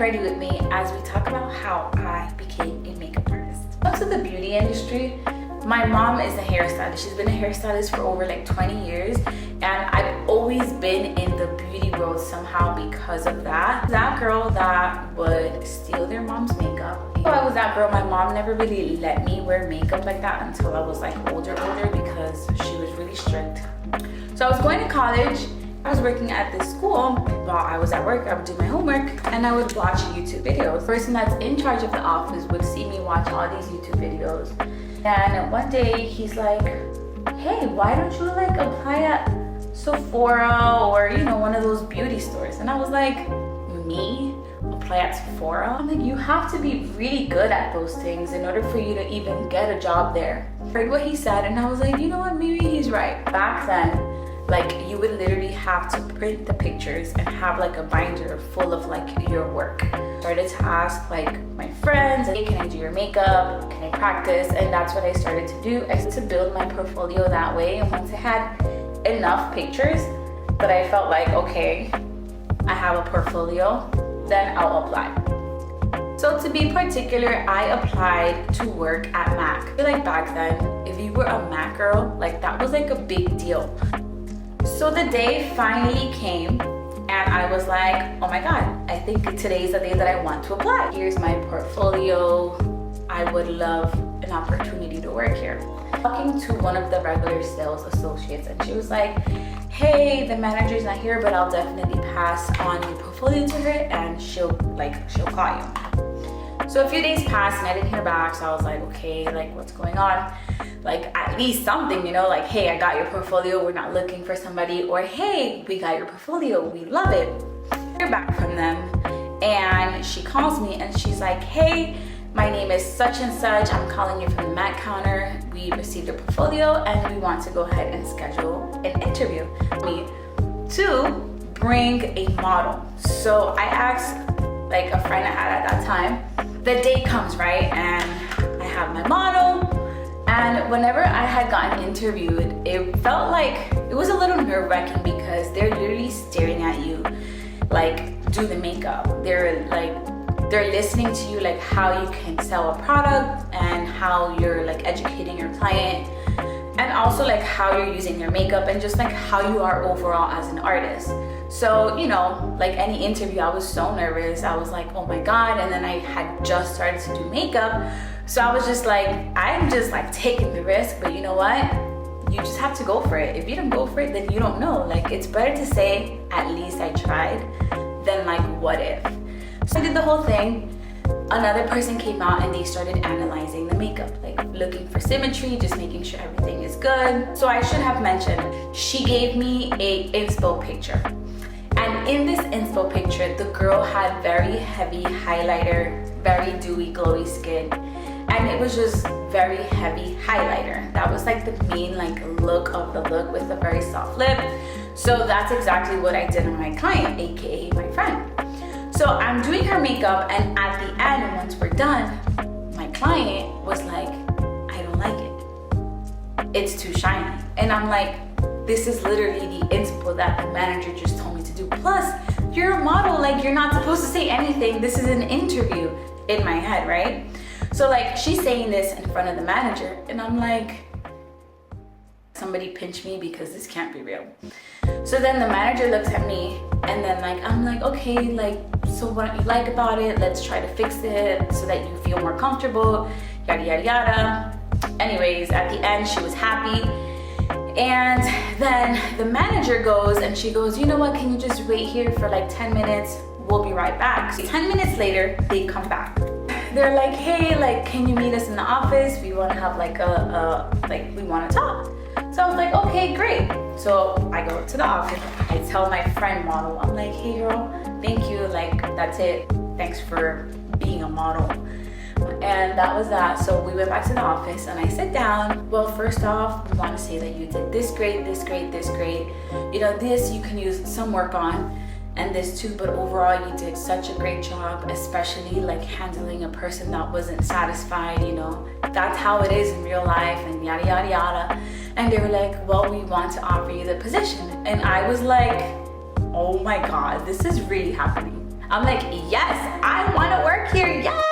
ready with me as we talk about how I became a makeup artist. Up to the beauty industry, my mom is a hairstylist. She's been a hairstylist for over like 20 years, and I've always been in the beauty world somehow because of that. That girl that would steal their mom's makeup. So I was that girl. My mom never really let me wear makeup like that until I was like older because she was really strict. So I was going to college. I was working at this school. While I was at work, I would do my homework and I would watch YouTube videos. The person that's in charge of the office would see me watch all these YouTube videos. And one day he's like, hey, why don't you like apply at Sephora or, you know, one of those beauty stores? And I was like, me? Apply at Sephora? I'm like, you have to be really good at those things in order for you to even get a job there. I heard what he said and I was like, you know what, maybe he's right. Back then, like, you would literally have to print the pictures and have like a binder full of like your work. I started to ask like my friends, hey, can I do your makeup? Can I practice? And that's what I started to do. I started to build my portfolio that way. And once I had enough pictures that I felt like, okay, I have a portfolio, then I'll apply. So to be particular, I applied to work at MAC. I feel like back then, if you were a MAC girl, like that was like a big deal. So the day finally came and I was like, oh my God, I think today's the day that I want to apply. Here's my portfolio. I would love an opportunity to work here. Talking to one of the regular sales associates and she was like, hey, the manager's not here, but I'll definitely pass on your portfolio to her and she'll call you. So a few days passed and I didn't hear back. So I was like, okay, like what's going on? Like at least something, you know, like, hey, I got your portfolio, we're not looking for somebody, or hey, we got your portfolio, we love it. I hear back from them and she calls me and she's like, hey, my name is such and such, I'm calling you from the MAC counter, we received your portfolio and we want to go ahead and schedule an interview. Me to bring a model. So I asked like a friend I had at that time, the day comes, right? And I have my model. And whenever I had gotten interviewed, it felt like it was a little nerve-wracking because they're literally staring at you, like, do the makeup. They're listening to you, like how you can sell a product and how you're like educating your client, and also like how you're using your makeup and just like how you are overall as an artist. So, you know, like any interview, I was so nervous. I was like, oh my God. And then I had just started to do makeup. So I was just like, I'm just like taking the risk, but you know what? You just have to go for it. If you don't go for it, then you don't know. Like, it's better to say, at least I tried, than like, what if? So I did the whole thing. Another person came out and they started analyzing the makeup, like looking for symmetry, just making sure everything is good. So I should have mentioned, she gave me a inspo picture. And in this inspo picture, the girl had very heavy highlighter, very dewy, glowy skin. And it was just very heavy highlighter. That was like the main like look of the look with a very soft lip. So that's exactly what I did on my client, AKA my friend. So I'm doing her makeup and at the end, once we're done, my client was like, I don't like it. It's too shiny. And I'm like, this is literally the inspo that the manager just told me to do. Plus, you're a model, like you're not supposed to say anything. This is an interview in my head, right? So like she's saying this in front of the manager and I'm like, somebody pinch me because this can't be real. So then the manager looks at me and then like, I'm like, okay, like, so what don't you like about it? Let's try to fix it so that you feel more comfortable, yada, yada, yada. Anyways, at the end, she was happy. And then the manager goes and she goes, you know what, can you just wait here for like 10 minutes? We'll be right back. So 10 minutes later, they come back. They're like, hey, like, can you meet us in the office? We want to have like we want to talk. So I was like, okay, great. So I go to the office. I tell my friend model, I'm like, hey girl, thank you. Like, that's it. Thanks for being a model. And that was that. So we went back to the office and I sit down. Well, first off, we want to say that you did this great, this great, this great. You know, this you can use some work on. And this too, but overall you did such a great job, especially like handling a person that wasn't satisfied, you know, that's how it is in real life and yada yada yada. And they were like, well, we want to offer you the position. And I was like, oh my God, this is really happening. I'm like, yes, I want to work here, yes.